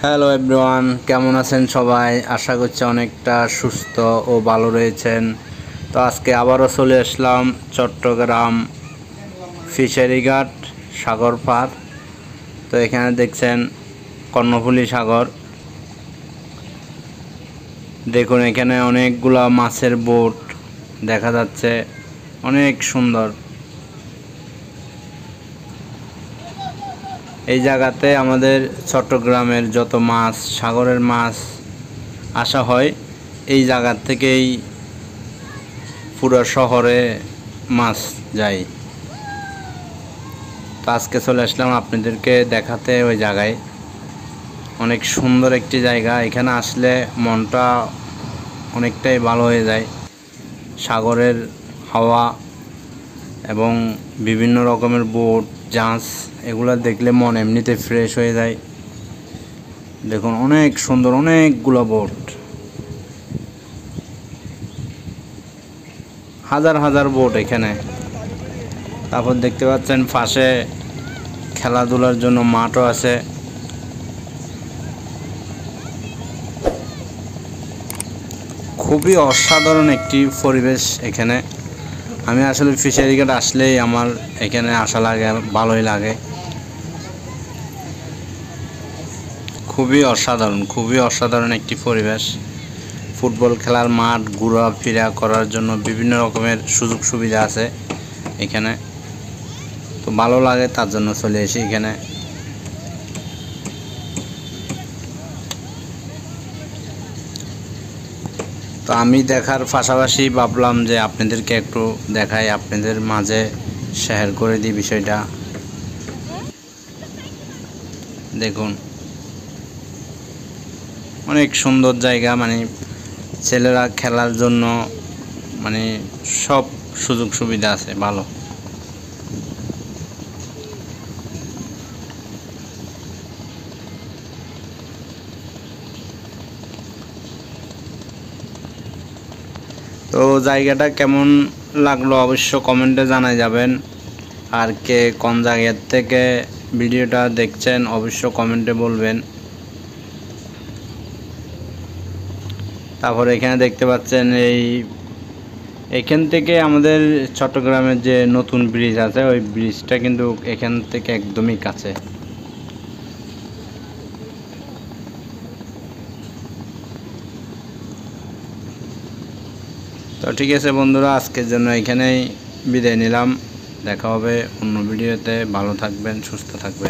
Hello everyone, কেমন আছেন সবাই? আশা করছি অনেকটা সুস্থ ও ভালো রয়েছেন। তো আজকে আবারও চলে আসলাম চট্টগ্রাম ফিশারি ঘাট সাগর পার। তো এখানে দেখছেন কর্ণফুলী সাগর। দেখুন এখানে অনেকগুলা মাছের বোট দেখা যাচ্ছে, অনেক সুন্দর। এই জায়গাতে আমাদের চট্টগ্রামের যত মাছ, সাগরের মাছ আসা হয়, এই জায়গার থেকেই পুরো শহরে মাছ যায়। তো আজকে চলে আসলাম আপনাদেরকে দেখাতে ওই জায়গায়। অনেক সুন্দর একটি জায়গা, এখানে আসলে মনটা অনেকটাই ভালো হয়ে যায়। সাগরের হাওয়া এবং বিভিন্ন রকমের বোট, জাহাজ, এগুলো দেখলে মন এমনিতে ফ্রেশ হয়ে যায়। দেখুন অনেক সুন্দর, অনেকগুলো বোট, হাজার হাজার বোট এখানে। তারপর দেখতে পাচ্ছেন পাশে খেলাধুলার জন্য মাঠও আছে। খুবই অসাধারণ একটি পরিবেশ এখানে। আমি আসলে ফিশারি ঘাট আসলেই আমার এখানে আসা লাগে, ভালোই লাগে। খুবই অসাধারণ, খুবই অসাধারণ একটি পরিবেশ। ফুটবল খেলার মাঠ, ঘোরাফেরা করার জন্য বিভিন্ন রকমের সুযোগ সুবিধা আছে এখানে। তো ভালো লাগে, তার জন্য চলে এসি এখানে। তো আমি দেখার পাশাপাশি ভাবলাম যে আপনাদেরকে একটু দেখাই, আপনাদের মাঝে শেয়ার করে দিই বিষয়টা। দেখুন অনেক সুন্দর জায়গা, মানে ছেলেরা খেলার জন্য মানে সব সুযোগ সুবিধা আছে, ভালো। তো জায়গাটা কেমন লাগলো অবশ্য কমেন্টে জানাই যাবেন। আর কে কোন জায়গার থেকে ভিডিওটা দেখছেন অবশ্য কমেন্টে বলবেন। তারপর এখানে দেখতে পাচ্ছেন এখান থেকে আমাদের চট্টগ্রামের যে নতুন ব্রিজ আছে, ওই ব্রিজটা কিন্তু এখান থেকে একদমই কাছে। তো ঠিক আছে বন্ধুরা, আজকের জন্য এখানেই বিদায় নিলাম। দেখা হবে অন্য ভিডিওতে। ভালো থাকবেন, সুস্থ থাকবেন।